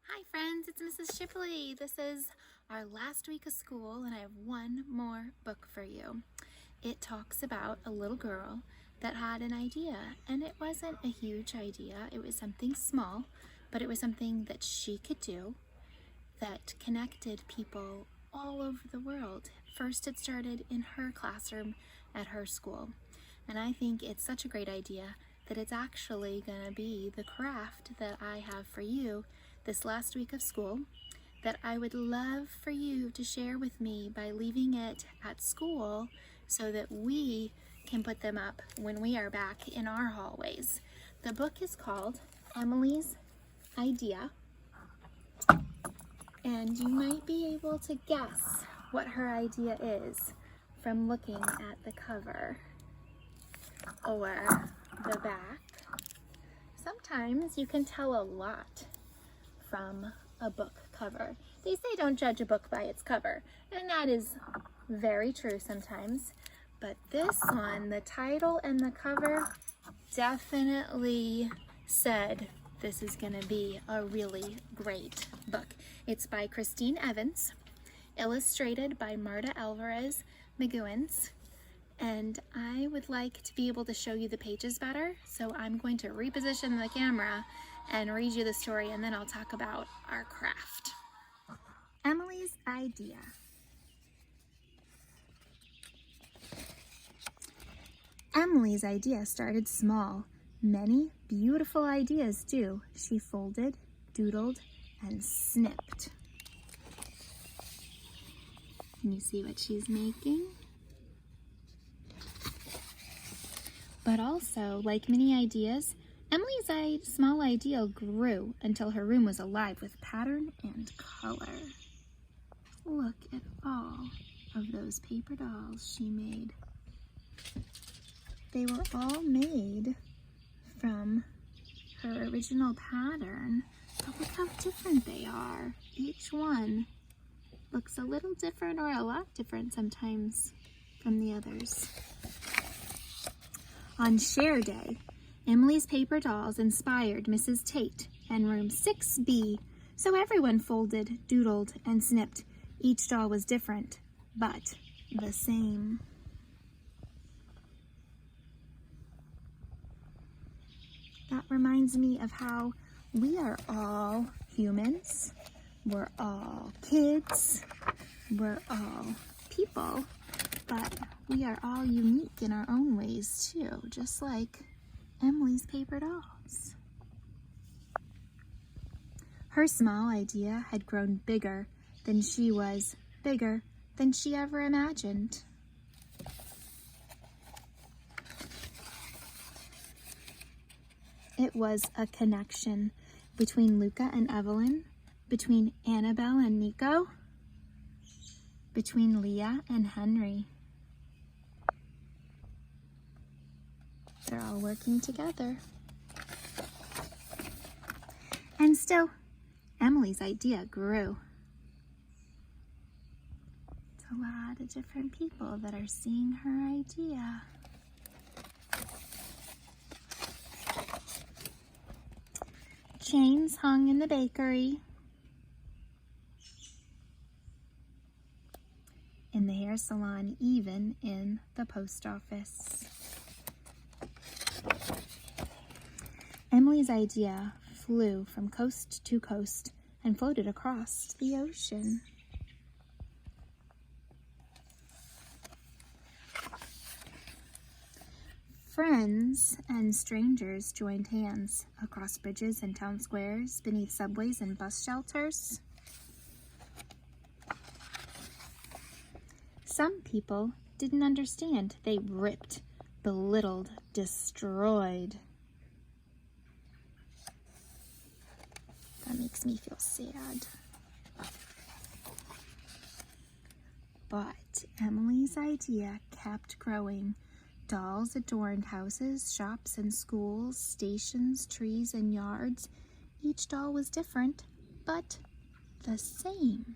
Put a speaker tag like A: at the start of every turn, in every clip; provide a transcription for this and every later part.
A: Hi friends, it's Mrs. Shipley. This is our last week of school and I have one more book for you. It talks about a little girl that had an idea, and it wasn't a huge idea. It was something small, but it was something that she could do that connected people all over the world. First, it started in her classroom at her school, and I think it's such a great idea that it's actually going to be the craft that I have for you this last week of school that I would love for you to share with me by leaving it at school so that we can put them up when we are back in our hallways. The book is called Emily's Idea, and you might be able to guess what her idea is from looking at the cover or the back. Sometimes you can tell a lot from a book cover. They say don't judge a book by its cover, and that is very true sometimes. But this one, the title and the cover definitely said this is going to be a really great book. It's by Christine Evans, illustrated by Marta Alvarez McGuins, and I would like to be able to show you the pages better, so I'm going to reposition the camera and read you the story, and then I'll talk about our craft. Emily's Idea. Emily's idea started small. Many beautiful ideas do. She folded, doodled, and snipped. Can you see what she's making? But also, like many ideas, Emily's small idea grew until her room was alive with pattern and color. Look at all of those paper dolls she made. They were all made from her original pattern, but look how different they are. Each one looks a little different or a lot different sometimes from the others. On Share Day, Emily's paper dolls inspired Mrs. Tate and room 6B, so everyone folded, doodled, and snipped. Each doll was different, but the same. That reminds me of how we are all humans, we're all kids, we're all people, but we are all unique in our own ways too, just like Emily's paper dolls. Her small idea had grown bigger than she was, bigger than she ever imagined. It was a connection between Luca and Evelyn, between Annabelle and Nico, between Leah and Henry. They're all working together. And still, Emily's idea grew. It's a lot of different people that are seeing her idea. Chains hung in the bakery, in the hair salon, even in the post office. Emily's idea flew from coast to coast and floated across the ocean. Friends and strangers joined hands across bridges and town squares, beneath subways and bus shelters. Some people didn't understand. They ripped, belittled, destroyed. That makes me feel sad. But Emily's idea kept growing. Dolls adorned houses, shops, and schools, stations, trees, and yards. Each doll was different, but the same.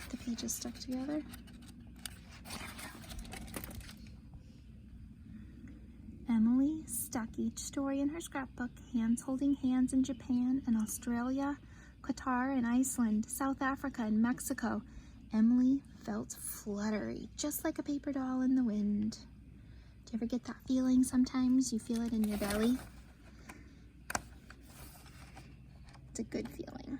A: The pages stuck together. back each story in her scrapbook, hands holding hands in Japan and Australia, Qatar and Iceland, South Africa and Mexico, Emily felt fluttery, just like a paper doll in the wind. Do you ever get that feeling sometimes? You feel it in your belly? It's a good feeling.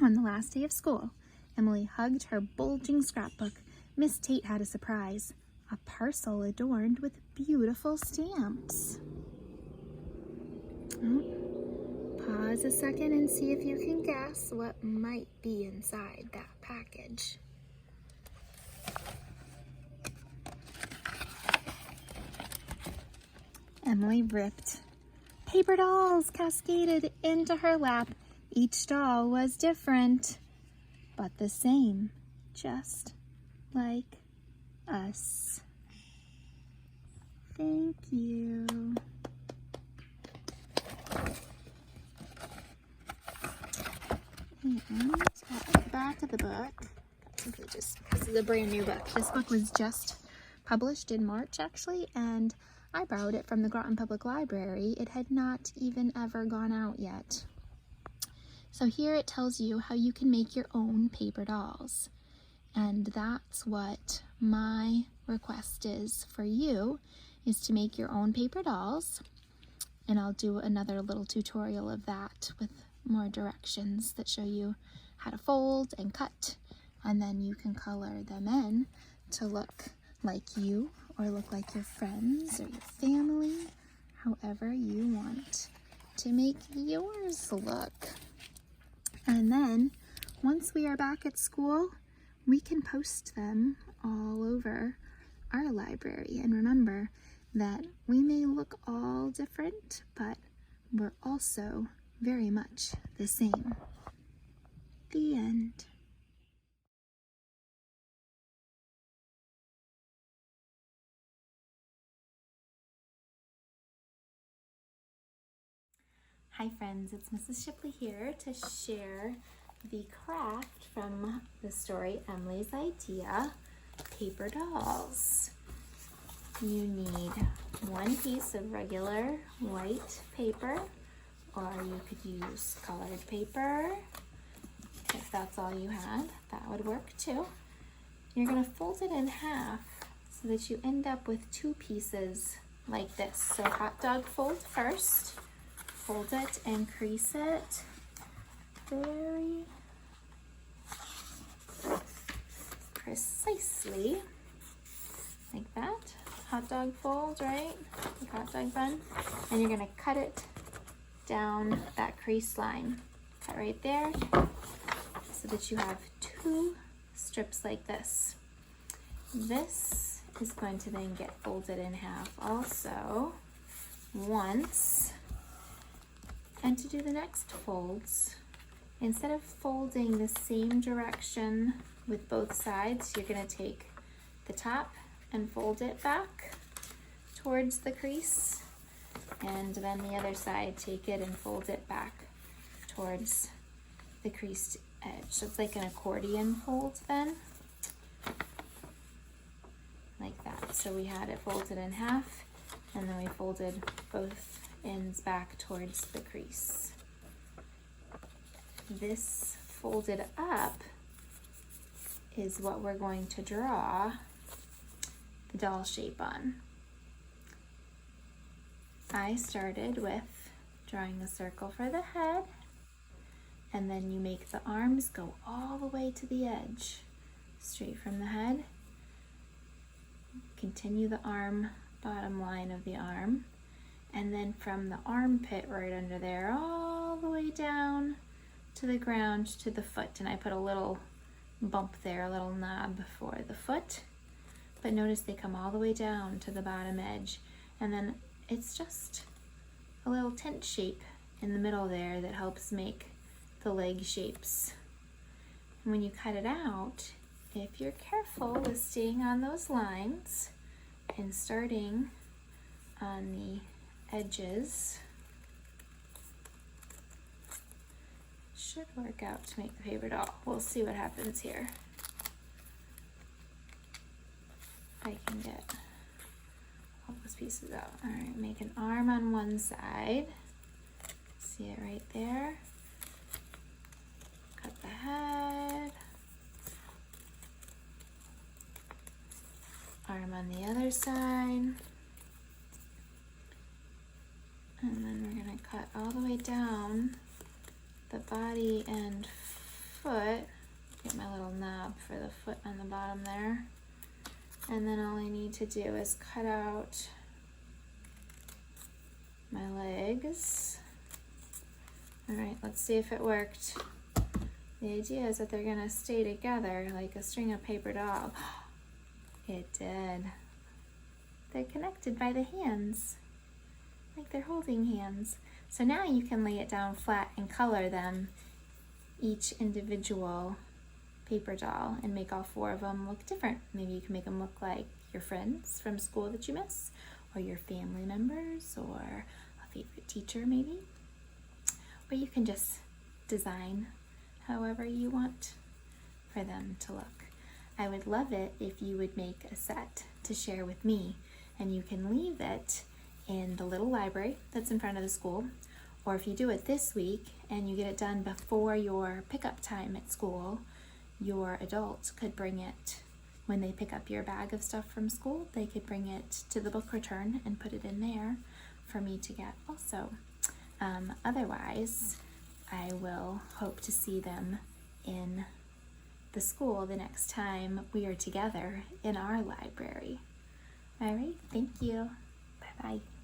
A: On the last day of school, Emily hugged her bulging scrapbook. Miss Tate had a surprise, a parcel adorned with beautiful stamps. Pause a second and see if you can guess what might be inside that package. Emily ripped. Paper dolls cascaded into her lap. Each doll was different, but the same, just like us. Thank you. And at the back of the book, this is a brand new book. This book was just published in March, actually, and I borrowed it from the Groton Public Library. It had not even ever gone out yet. So here it tells you how you can make your own paper dolls. And that's what my request is for you, is to make your own paper dolls. And I'll do another little tutorial of that with more directions that show you how to fold and cut. And then you can color them in to look like you or look like your friends or your family, however you want to make yours look. And then once we are back at school, we can post them all over our library. And remember that we may look all different, but we're also very much the same. The end. Hi friends, it's Mrs. Shipley here to share the craft from the story Emily's Idea, Paper Dolls. You need one piece of regular white paper, or you could use colored paper. If that's all you had, that would work too. You're going to fold it in half so that you end up with two pieces like this. So hot dog fold first. Fold it and crease it very precisely, like that. Hot dog fold, right? Like hot dog bun. And you're gonna cut it down that crease line. Cut right there so that you have two strips like this. This is going to then get folded in half also once. And to do the next folds, instead of folding the same direction with both sides, you're going to take the top and fold it back towards the crease, and then the other side, take it and fold it back towards the creased edge. So it's like an accordion fold then, like that. So we had it folded in half, and then we folded both ends back towards the crease. This folded up is what we're going to draw the doll shape on. I started with drawing a circle for the head, and then you make the arms go all the way to the edge, straight from the head. Continue the arm, bottom line of the arm, and then from the armpit right under there all the way down to the ground to the foot. And I put a little bump there, a little knob for the foot, but notice they come all the way down to the bottom edge, and then it's just a little tent shape in the middle there that helps make the leg shapes. And when you cut it out, if you're careful with staying on those lines and starting on the edges, should work out to make the paper doll. We'll see what happens here. If I can get all pieces out. All right, make an arm on one side. See it right there? Cut the head. Arm on the other side. And then we're going to cut all the way down the body and foot. Get my little knob for the foot on the bottom there. And then all I need to do is cut out my legs. All right, let's see if it worked. The idea is that they're gonna stay together like a string of paper doll. It did. They're connected by the hands, like they're holding hands. So now you can lay it down flat and color them, each individual paper doll, and make all 4 of them look different. Maybe you can make them look like your friends from school that you miss, or your family members, or a favorite teacher maybe. Or you can just design however you want for them to look. I would love it if you would make a set to share with me, and you can leave it in the little library that's in front of the school, or if you do it this week and you get it done before your pickup time at school, your adults could bring it when they pick up your bag of stuff from school. They could bring it to the book return and put it in there for me to get also. Otherwise, I will hope to see them in the school the next time we are together in our library. All right, thank you. Bye-bye.